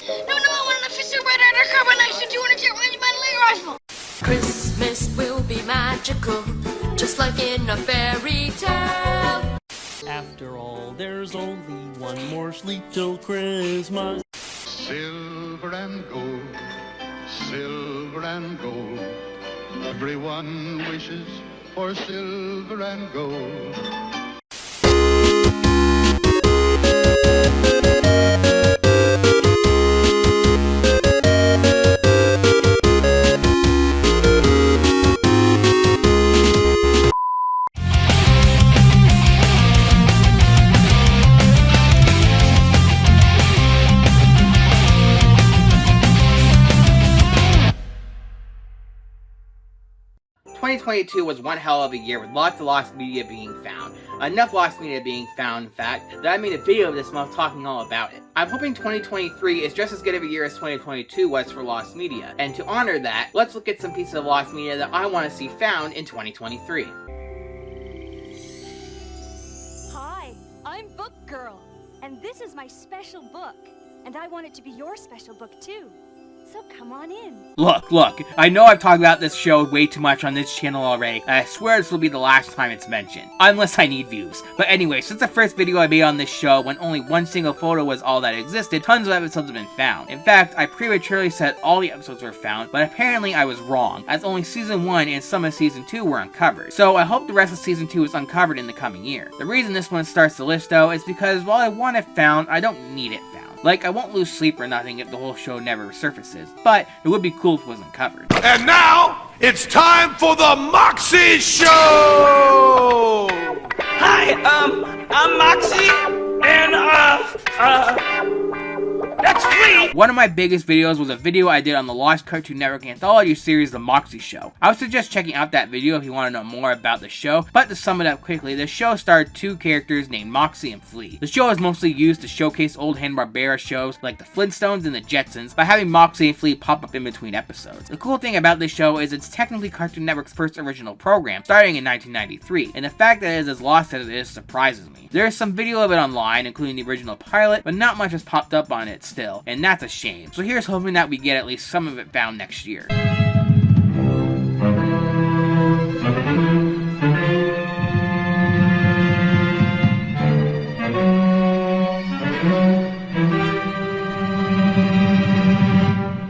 No, I want an official red undercover nice to 200 jet range my rifle. Christmas will be magical, just like in a fairy tale. After all, there's only one more sleep till Christmas. Silver and gold, silver and gold. Everyone wishes for silver and gold. ...2022 was one hell of a year with lots of lost media being found. Enough lost media being found, in fact, that I made a video this month talking all about it. I'm hoping 2023 is just as good of a year as 2022 was for lost media. And to honor that, let's look at some pieces of lost media that I want to see found in 2023. Hi, I'm Book Girl, and this is my special book. And I want it to be your special book too. So come on in. Look, I know I've talked about this show way too much on this channel already, and I swear this will be the last time it's mentioned. Unless I need views. But anyway, since the first video I made on this show, when only one single photo was all that existed, tons of episodes have been found. In fact, I prematurely said all the episodes were found, but apparently I was wrong, as only Season 1 and some of Season 2 were uncovered. So I hope the rest of Season 2 is uncovered in the coming year. The reason this one starts the list though, is because while I want it found, I don't need it found. Like, I won't lose sleep or nothing if the whole show never surfaces, but it would be cool if it wasn't covered. And now, it's time for the Moxie Show! Hi, I'm Moxie, and, that's free! One of my biggest videos was a video I did on the Lost Cartoon Network anthology series, The Moxie Show. I would suggest checking out that video if you want to know more about the show, but to sum it up quickly, the show starred two characters named Moxie and Flea. The show is mostly used to showcase old Hanna-Barbera shows like the Flintstones and the Jetsons by having Moxie and Flea pop up in between episodes. The cool thing about this show is it's technically Cartoon Network's first original program, starting in 1993, and the fact that it is as lost as it is surprises me. There is some video of it online, including the original pilot, but not much has popped up on it still, and that's a shame. So here's hoping that we get at least some of it found next year.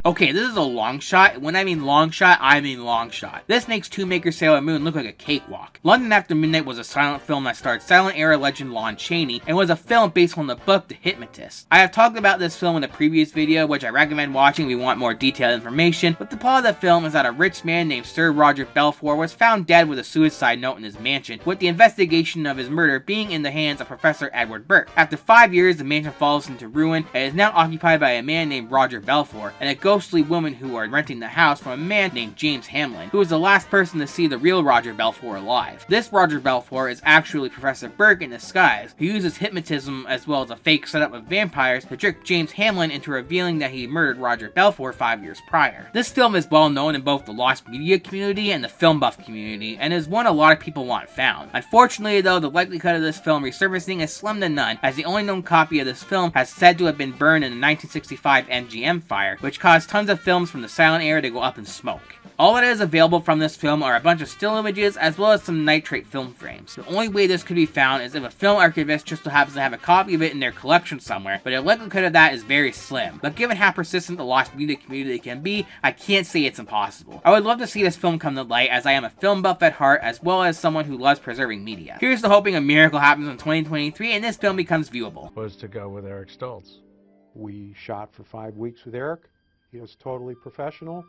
Okay, this is a long shot. When I mean long shot, I mean long shot. This makes Two Maker Sailor Moon look like a cakewalk. London After Midnight was a silent film that starred silent era legend Lon Chaney and was a film based on the book The Hypnotist. I have talked about this film in a previous video, which I recommend watching if you want more detailed information, but the plot of the film is that a rich man named Sir Roger Belfour was found dead with a suicide note in his mansion, with the investigation of his murder being in the hands of Professor Edward Burke. After 5 years, the mansion falls into ruin and is now occupied by a man named Roger Belfour and a ghostly woman who are renting the house from a man named James Hamlin, who is the last person to see the real Roger Belfour alive. This Roger Belfour is actually Professor Burke in disguise, who uses hypnotism as well as a fake setup of vampires to trick James Hamlin into revealing that he murdered Roger Belfour 5 years prior. This film is well known in both the lost media community and the film buff community, and is one a lot of people want found. Unfortunately though, the likelihood of this film resurfacing is slim to none, as the only known copy of this film has said to have been burned in the 1965 MGM fire, which caused tons of films from the silent era to go up in smoke. All that is available from this film are a bunch of still images as well as some nitrate film frames. The only way this could be found is if a film archivist just so happens to have a copy of it in their collection somewhere, but the likelihood of that is very slim. But given how persistent the lost media community can be, I can't say it's impossible. I would love to see this film come to light, as I am a film buff at heart as well as someone who loves preserving media. Here's to hoping a miracle happens in 2023 and this film becomes viewable. Was to go with Eric Stoltz. We shot for 5 weeks with Eric. He was totally professional.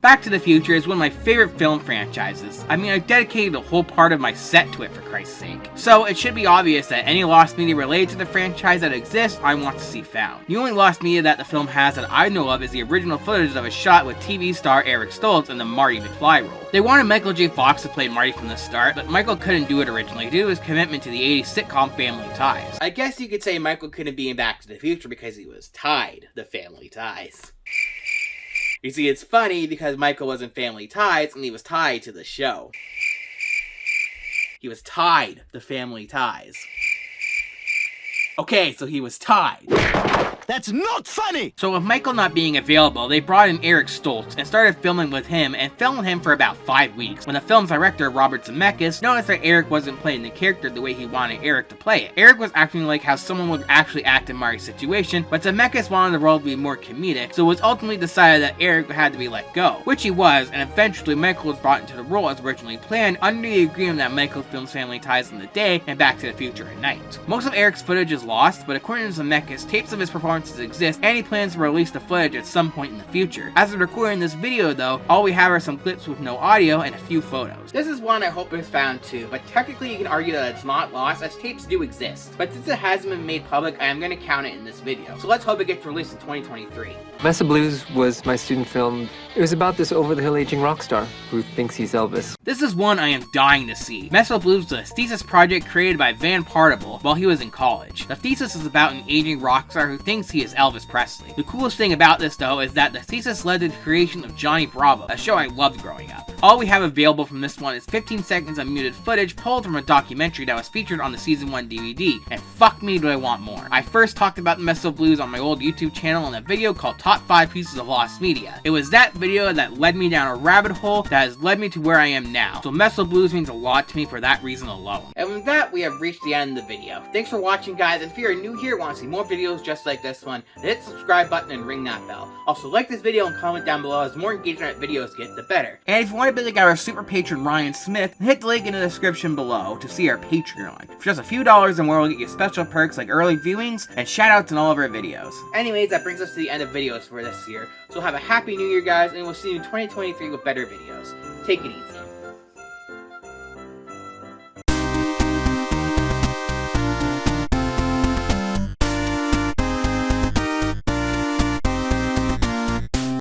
Back to the Future is one of my favorite film franchises. I mean, I've dedicated a whole part of my set to it for Christ's sake. So it should be obvious that any lost media related to the franchise that exists, I want to see found. The only lost media that the film has that I know of is the original footage of a shot with TV star Eric Stoltz in the Marty McFly role. They wanted Michael J. Fox to play Marty from the start, but Michael couldn't do it originally due to his commitment to the 80s sitcom Family Ties. I guess you could say Michael couldn't be in Back to the Future because he was tied to Family Ties. You see, it's funny because Michael was in Family Ties and he was tied to the show. He was tied to Family Ties. Okay, so he was tied. That's not funny! So with Michael not being available, they brought in Eric Stoltz and started filming with him and filmed him for about 5 weeks. When the film's director, Robert Zemeckis, noticed that Eric wasn't playing the character the way he wanted Eric to play it. Eric was acting like how someone would actually act in Marty's situation, but Zemeckis wanted the role to be more comedic, so it was ultimately decided that Eric had to be let go, which he was, and eventually Michael was brought into the role as originally planned under the agreement that Michael films Family Ties in the day and Back to the Future at night. Most of Eric's footage is lost, but according to Zemeckis, tapes of his performances exist, and he plans to release the footage at some point in the future. As of recording this video though, all we have are some clips with no audio and a few photos. This is one I hope is found too, but technically you can argue that it's not lost as tapes do exist. But since it hasn't been made public, I am going to count it in this video. So let's hope it gets released in 2023. Mess of Blues was my student film. It was about this over-the-hill aging rock star who thinks he's Elvis. This is one I am dying to see. Mess of Blues was a thesis project created by Van Partible while he was in college. The thesis is about an aging rock star who thinks he is Elvis Presley. The coolest thing about this though is that the thesis led to the creation of Johnny Bravo, a show I loved growing up. All we have available from this one is 15 seconds of muted footage pulled from a documentary that was featured on the season 1 DVD, and fuck me do I want more. I first talked about the Mess of Blues on my old YouTube channel in a video called Top 5 Pieces of Lost Media. It was that video that led me down a rabbit hole that has led me to where I am now, so Mess of Blues means a lot to me for that reason alone. And with that, we have reached the end of the video. Thanks for watching guys, and if you're new here and want to see more videos just like this one, then hit the subscribe button and ring that bell. Also like this video and comment down below, as the more engagement videos get, the better. And if you want to be like our super patron Ryan Smith, hit the link in the description below to see our Patreon. For just a few dollars and more, we'll get you special perks like early viewings and shoutouts in all of our videos. Anyways, that brings us to the end of videos for this year, so have a happy new year guys, and we'll see you in 2023 with better videos. Take it easy.